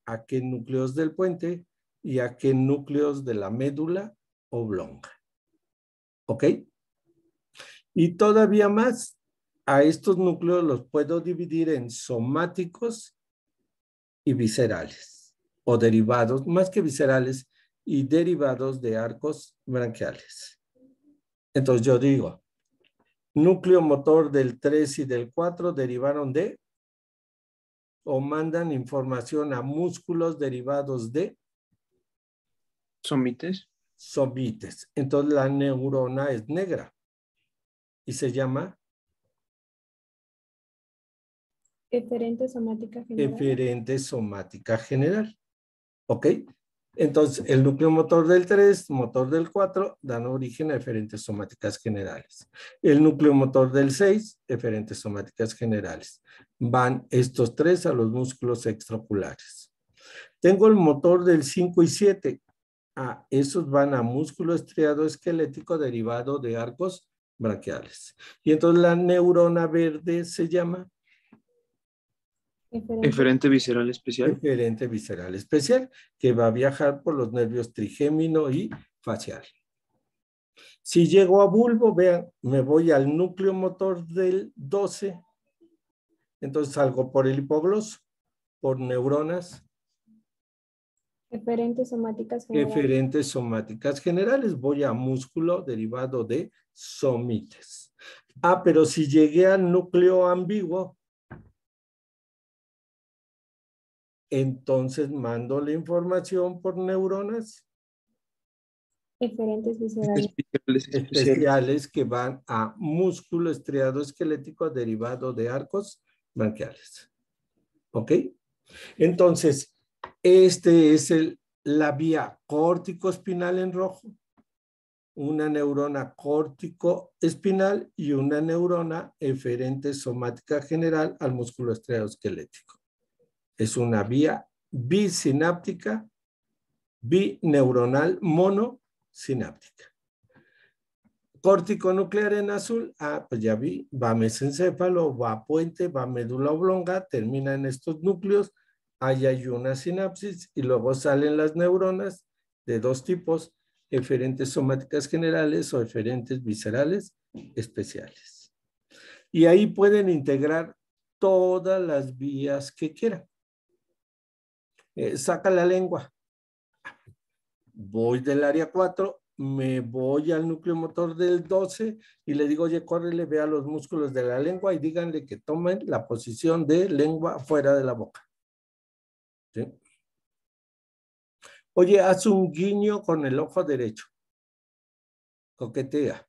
B: a qué núcleos del puente y a qué núcleos de la médula oblonga. ¿Ok? Y todavía más, a estos núcleos los puedo dividir en somáticos y viscerales, o derivados, más que viscerales, y derivados de arcos branquiales. Entonces yo digo, núcleo motor del 3 y del 4 derivaron de o mandan información a músculos derivados de
A: ¿Somites?
B: somites. Entonces la neurona es negra y se llama
D: Eferente somática general.
B: eferente somática general. ¿Ok? Entonces, el núcleo motor del 3, motor del 4, dan origen a eferentes somáticas generales. El núcleo motor del 6, eferentes somáticas generales. Van estos tres a los músculos extraoculares. Tengo el motor del 5 y 7. Esos van a músculo estriado esquelético derivado de arcos branquiales. Y entonces la neurona verde se llama
A: Eferente visceral especial.
B: eferente visceral especial, que va a viajar por los nervios trigémino y facial. Si llego a bulbo, vean, me voy al núcleo motor del 12, entonces salgo por el hipogloso, por neuronas.
D: Eferentes somáticas generales.
B: Eferentes somáticas generales, voy a músculo derivado de somites. Pero si llegué al núcleo ambiguo, entonces mando la información por neuronas
D: Eferentes viscerales.
B: especiales que van a músculo estriado esquelético derivado de arcos branquiales. ¿Ok? Entonces, este es la vía córtico-espinal en rojo, una neurona córtico-espinal y una neurona eferente somática general al músculo estriado esquelético. Es una vía bisináptica, bineuronal monosináptica. Córtico nuclear en azul, pues ya vi, va mesencéfalo, va puente, va médula oblonga, termina en estos núcleos, ahí hay una sinapsis y luego salen las neuronas de dos tipos, eferentes somáticas generales o eferentes viscerales especiales. Y ahí pueden integrar todas las vías que quieran. Saca la lengua. Voy del área 4, me voy al núcleo motor del 12 y le digo, oye, córrele, ve a los músculos de la lengua y díganle que tomen la posición de lengua fuera de la boca. ¿Sí? Oye, haz un guiño con el ojo derecho. Coquetea.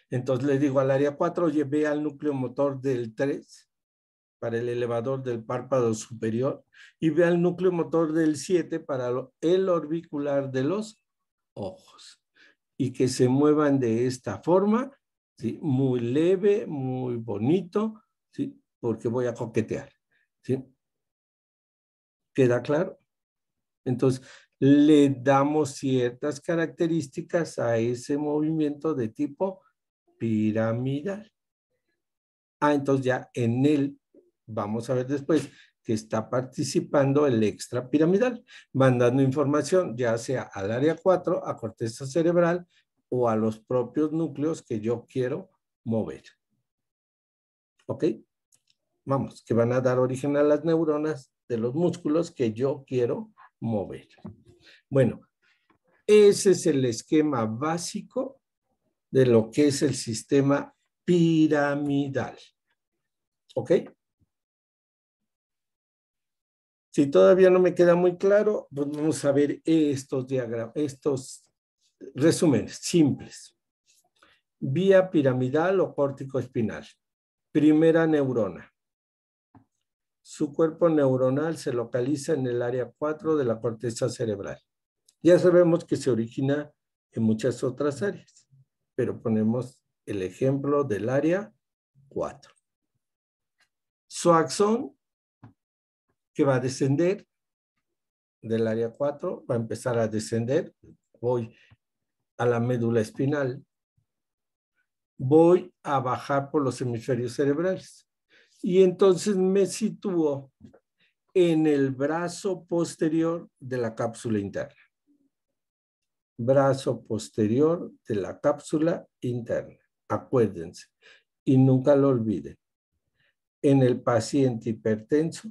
B: Entonces le digo al área 4, oye, ve al núcleo motor del 3 para el elevador del párpado superior y ve al núcleo motor del 7 para el orbicular de los ojos. Y que se muevan de esta forma, ¿sí? Muy leve, muy bonito, ¿sí? Porque voy a coquetear, ¿sí? ¿Queda claro? Entonces, le damos ciertas características a ese movimiento de tipo piramidal. Entonces ya en él, vamos a ver después, que está participando el extrapiramidal, mandando información ya sea al área 4, a corteza cerebral o a los propios núcleos que yo quiero mover. ¿Ok? Vamos, que van a dar origen a las neuronas de los músculos que yo quiero mover. Bueno, ese es el esquema básico de lo que es el sistema piramidal. ¿Ok? Si todavía no me queda muy claro, pues vamos a ver estos diagramas, estos resúmenes simples. Vía piramidal o córtico espinal. Primera neurona. Su cuerpo neuronal se localiza en el área 4 de la corteza cerebral. Ya sabemos que se origina en muchas otras áreas, pero ponemos el ejemplo del área 4. Su axón, que va a descender del área 4, va a empezar a descender. Voy a la médula espinal. Voy a bajar por los hemisferios cerebrales. Y entonces me sitúo en el brazo posterior de la cápsula interna. Brazo posterior de la cápsula interna. Acuérdense. Y nunca lo olviden. En el paciente hipertenso,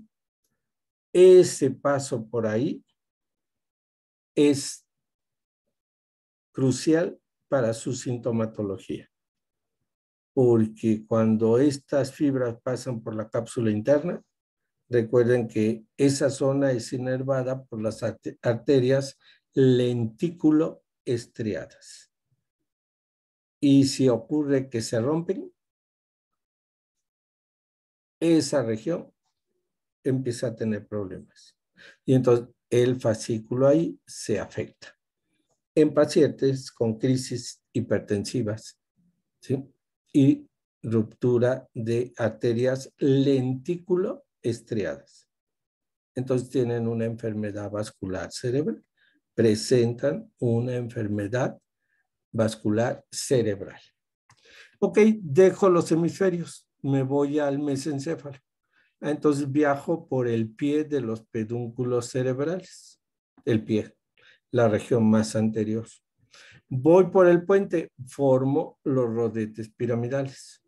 B: ese paso por ahí es crucial para su sintomatología. Porque cuando estas fibras pasan por la cápsula interna, recuerden que esa zona es inervada por las arterias lentículo estriadas. Y si ocurre que se rompen, esa región empieza a tener problemas. Y entonces el fascículo ahí se afecta. En pacientes con crisis hipertensivas, ¿sí? Y ruptura de arterias lentículo estriadas. Entonces tienen una enfermedad vascular cerebral. Presentan una enfermedad vascular cerebral. Ok, dejo los hemisferios. Me voy al mesencéfalo. Entonces viajo por el pie de los pedúnculos cerebrales. El pie, la región más anterior. Voy por el puente, formo los rodetes piramidales.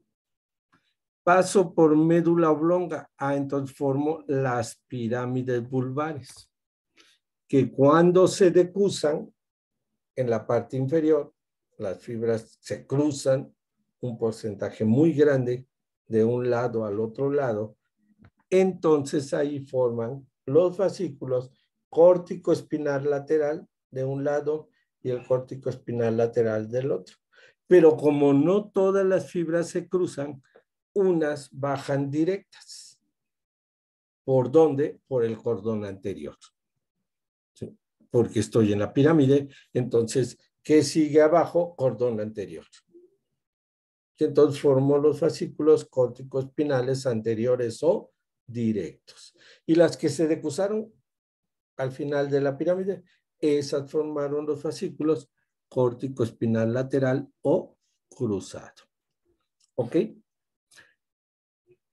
B: Paso por médula oblonga, entonces formo las pirámides vulvares, que cuando se decusan en la parte inferior, las fibras se cruzan un porcentaje muy grande de un lado al otro lado, entonces ahí forman los fascículos córtico espinal lateral de un lado y el córtico espinal lateral del otro. Pero como no todas las fibras se cruzan, unas bajan directas. ¿Por dónde? Por el cordón anterior. ¿Sí? Porque estoy en la pirámide, entonces, ¿qué sigue abajo? Cordón anterior. Y entonces formo los fascículos córtico-espinales anteriores o directos. Y las que se decusaron al final de la pirámide, esas formaron los fascículos córtico-espinal lateral o cruzado. ¿Ok?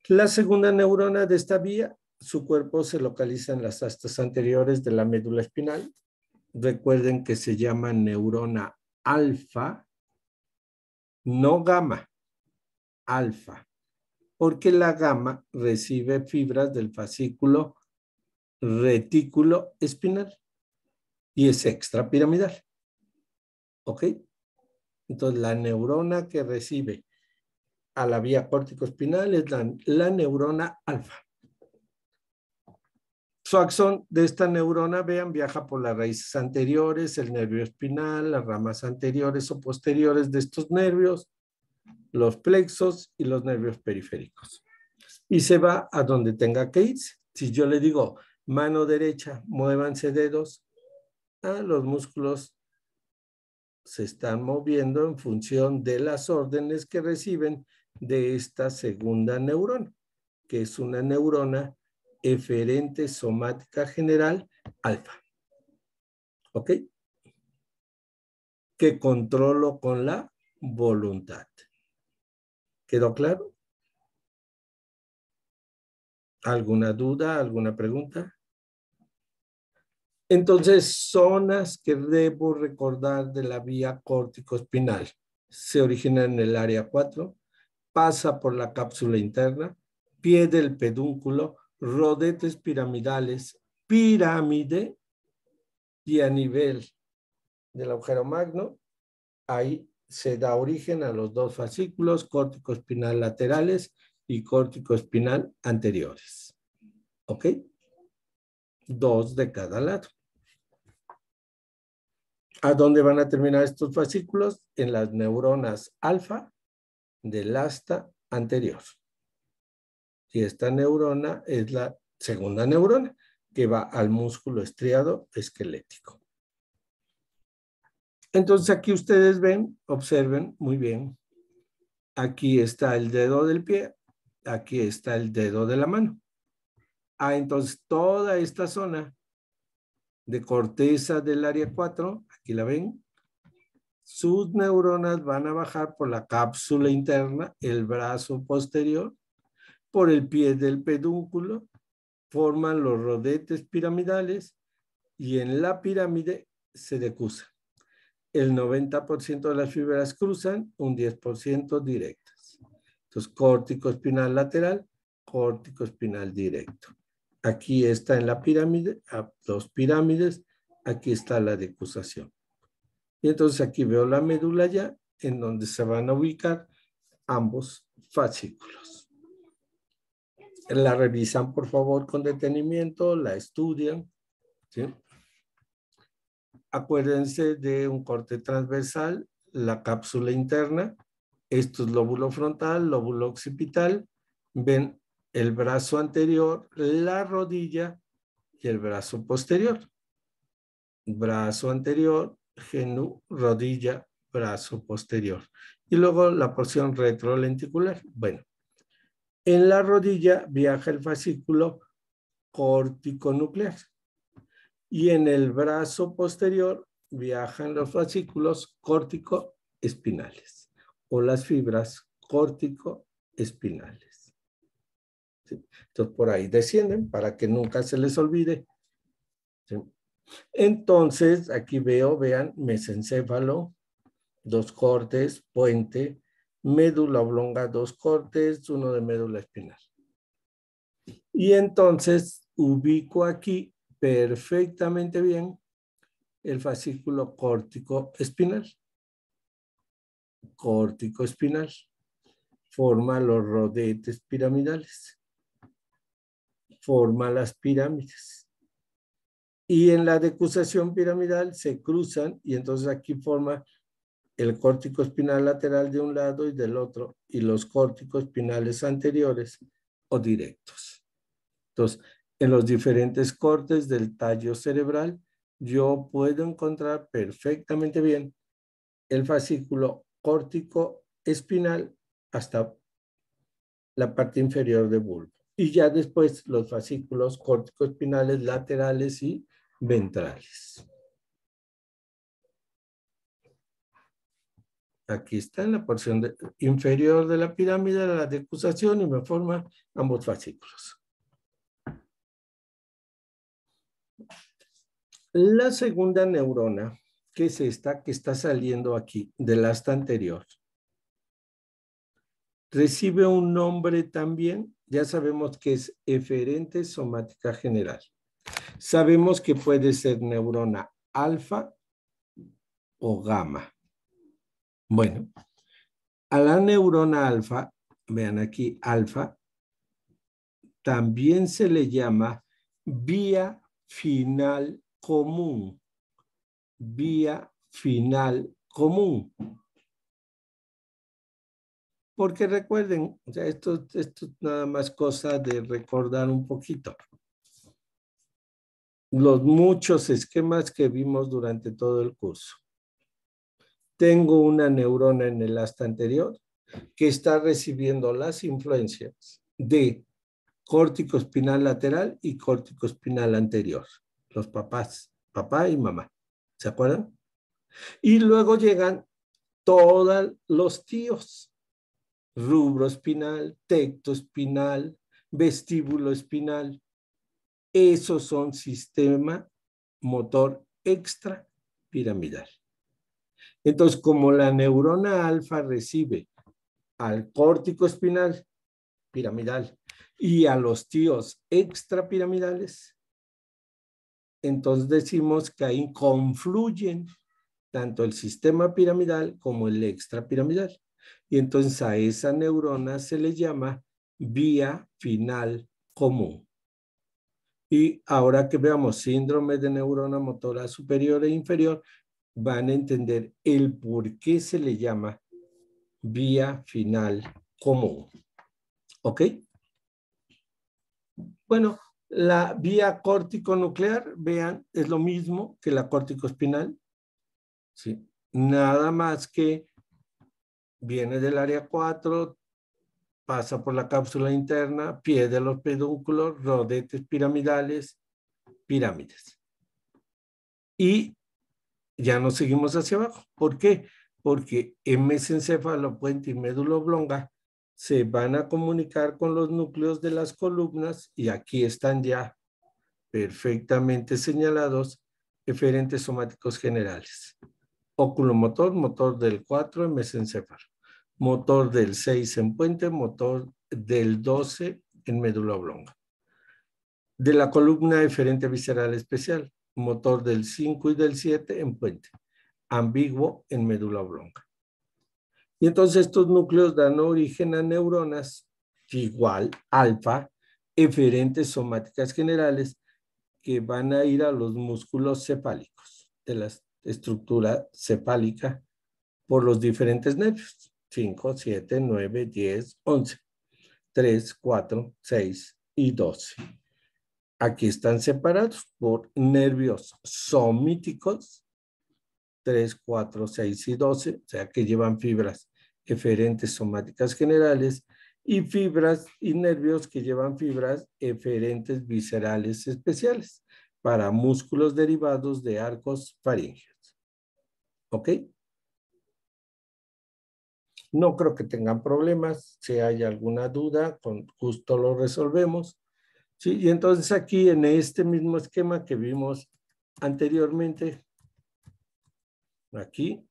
B: La segunda neurona de esta vía, su cuerpo se localiza en las astas anteriores de la médula espinal. Recuerden que se llama neurona alfa, no gamma, alfa, porque la gamma recibe fibras del fascículo retículo espinal y es extrapiramidal. ¿Ok? Entonces, la neurona que recibe a la vía córtico-espinal es la neurona alfa. Su axón de esta neurona, vean, viaja por las raíces anteriores, el nervio espinal, las ramas anteriores o posteriores de estos nervios, los plexos y los nervios periféricos. Y se va a donde tenga que irse. Si yo le digo, mano derecha, muévanse dedos, los músculos se están moviendo en función de las órdenes que reciben de esta segunda neurona, que es una neurona eferente somática general alfa. ¿Ok? Que controlo con la voluntad. ¿Quedó claro? ¿Alguna duda? ¿Alguna pregunta? Entonces, zonas que debo recordar de la vía córtico-espinal. Se origina en el área 4, pasa por la cápsula interna, pie del pedúnculo, rodetes piramidales, pirámide, y a nivel del agujero magno, ahí se da origen a los dos fascículos córtico-espinal laterales y córtico-espinal anteriores. ¿Ok? 2 de cada lado. ¿A dónde van a terminar estos fascículos? En las neuronas alfa del asta anterior. Y esta neurona es la segunda neurona que va al músculo estriado esquelético. Entonces aquí ustedes ven, observen muy bien. Aquí está el dedo del pie, aquí está el dedo de la mano. Entonces toda esta zona de corteza del área 4, aquí la ven, sus neuronas van a bajar por la cápsula interna, el brazo posterior, por el pie del pedúnculo, forman los rodetes piramidales y en la pirámide se decusa. El 90% de las fibras cruzan, un 10% directas. Entonces, córtico espinal lateral, córtico espinal directo. Aquí está en la pirámide, a 2 pirámides, aquí está la decusación. Y entonces aquí veo la médula ya, en donde se van a ubicar ambos fascículos. La revisan, por favor, con detenimiento, la estudian, ¿sí? Acuérdense de un corte transversal, la cápsula interna, esto es lóbulo frontal, lóbulo occipital, ven el brazo anterior, la rodilla y el brazo posterior. Brazo anterior, genú, rodilla, brazo posterior. Y luego la porción retrolenticular. Bueno, en la rodilla viaja el fascículo córtico-nuclear. Y en el brazo posterior viajan los fascículos córtico-espinales o las fibras córtico-espinales. ¿Sí? Entonces, por ahí descienden para que nunca se les olvide. ¿Sí? Entonces, aquí veo, vean, mesencéfalo, 2 cortes, puente, médula oblonga, 2 cortes, 1 de médula espinal. Y entonces ubico aquí perfectamente bien el fascículo córtico-espinal. Córtico-espinal. Forma los rodetes piramidales. Forma las pirámides. Y en la decusación piramidal se cruzan y entonces aquí forma el córtico espinal lateral de un lado y del otro y los córticos espinales anteriores o directos. Entonces, en los diferentes cortes del tallo cerebral, yo puedo encontrar perfectamente bien el fascículo córtico espinal hasta la parte inferior del bulbo. Y ya después los fascículos córtico espinales laterales y ventrales. Aquí está en la porción inferior de la pirámide, la decusación y me forma ambos fascículos. La segunda neurona, que es esta que está saliendo aquí del asta anterior, recibe un nombre también, ya sabemos que es eferente somática general. Sabemos que puede ser neurona alfa o gamma. Bueno, a la neurona alfa, vean aquí alfa, también se le llama vía final común. Vía final común. Porque recuerden, o sea, esto es nada más cosa de recordar un poquito. Los muchos esquemas que vimos durante todo el curso. tengo una neurona en el asta anterior que está recibiendo las influencias de córtico espinal lateral y córtico espinal anterior. Los papás, papá y mamá. ¿Se acuerdan? Y luego llegan todos los tíos. Rubro espinal, tecto espinal, vestíbulo espinal. Esos son sistema motor extrapiramidal. Entonces, como la neurona alfa recibe al córtico espinal piramidal y a los tíos extrapiramidales, entonces decimos que ahí confluyen tanto el sistema piramidal como el extrapiramidal. Y entonces a esa neurona se le llama vía final común. Y ahora que veamos síndrome de neurona motora superior e inferior, van a entender el por qué se le llama vía final común. ¿Ok? Bueno, la vía córtico-nuclear, vean, es lo mismo que la córtico-espinal. ¿Sí? Nada más que viene del área 4, pasa por la cápsula interna, pie de los pedúnculos, rodetes piramidales, pirámides. Y ya nos seguimos hacia abajo. ¿Por qué? Porque en mesencéfalo, puente y médula oblonga se van a comunicar con los núcleos de las columnas y aquí están ya perfectamente señalados eferentes somáticos generales. Oculomotor, motor del 4 en mesencéfalo. Motor del 6 en puente, motor del 12 en médula oblonga. De la columna eferente visceral especial, motor del 5 y del 7 en puente, ambiguo en médula oblonga. Y entonces estos núcleos dan origen a neuronas igual alfa, eferentes somáticas generales, que van a ir a los músculos cefálicos de la estructura cefálica por los diferentes nervios. 5, 7, 9, 10, 11, 3, 4, 6 y 12. Aquí están separados por nervios somíticos, 3, 4, 6 y 12, o sea que llevan fibras eferentes somáticas generales y fibras y nervios que llevan fibras eferentes viscerales especiales para músculos derivados de arcos faríngeos. ¿Ok? No creo que tengan problemas. Si hay alguna duda, con gusto lo resolvemos. ¿Sí? Y entonces aquí en este mismo esquema que vimos anteriormente, aquí,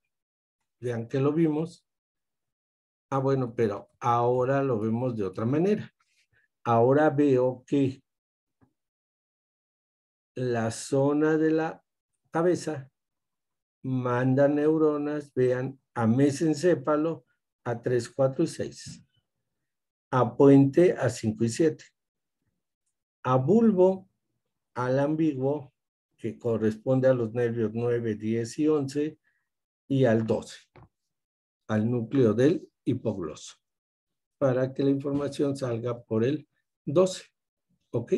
B: vean que lo vimos. Ah, bueno, pero ahora lo vemos de otra manera. Ahora veo que la zona de la cabeza manda neuronas, vean, a mesencéfalo a 3, 4 y 6. A puente a 5 y 7. A bulbo, al ambiguo, que corresponde a los nervios 9, 10 y 11, y al 12, al núcleo del hipogloso, para que la información salga por el 12. ¿Ok?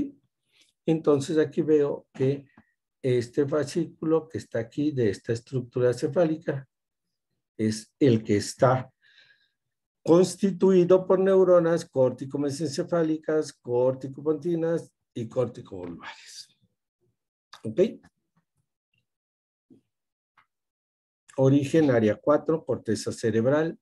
B: Entonces aquí veo que este fascículo que está aquí de esta estructura cefálica es el que está constituido por neuronas córtico-mesencefálicas, córtico-pontinas y córtico-vulvares. ¿Ok? Origen área 4, corteza cerebral.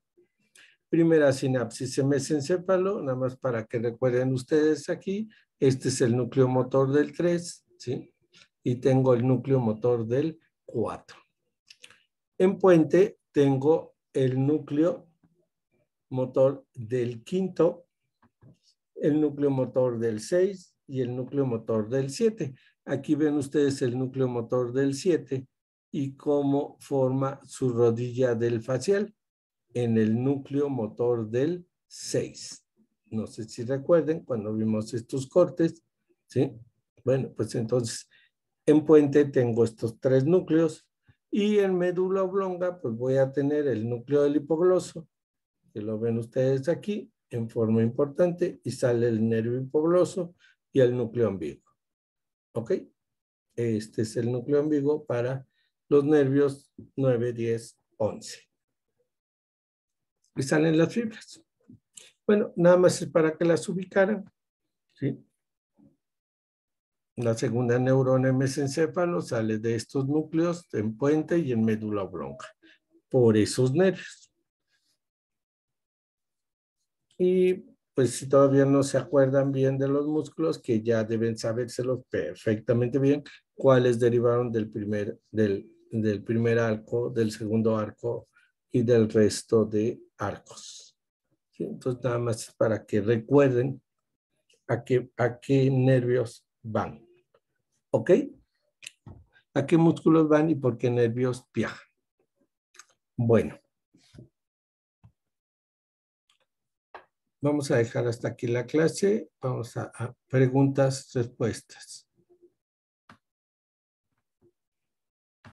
B: Primera sinapsis en mesencéfalo, nada más para que recuerden ustedes aquí. Este es el núcleo motor del 3, ¿sí? Y tengo el núcleo motor del 4. En puente tengo el núcleo motor del 5, el núcleo motor del 6 y el núcleo motor del 7. Aquí ven ustedes el núcleo motor del 7 y cómo forma su rodilla del facial en el núcleo motor del 6. No sé si recuerden cuando vimos estos cortes, ¿sí? Bueno, pues entonces en puente tengo estos 3 núcleos y en médula oblonga pues voy a tener el núcleo del hipogloso, que lo ven ustedes aquí en forma importante, y sale el nervio hipogloso y el núcleo ambiguo. ¿Ok? Este es el núcleo ambiguo para los nervios 9, 10, 11. que salen las fibras. Bueno, nada más es para que las ubicaran, ¿sí? La segunda neurona en mesencéfalo sale de estos núcleos en puente y en médula oblonga, por esos nervios. Y pues si todavía no se acuerdan bien de los músculos, que ya deben sabérselos perfectamente bien, cuáles derivaron del primer arco, del segundo arco y del resto de arcos. ¿Sí? Entonces nada más es para que recuerden a qué nervios van. ¿Ok? ¿A qué músculos van y por qué nervios viajan? Bueno. Vamos a dejar hasta aquí la clase. Vamos a preguntas, respuestas.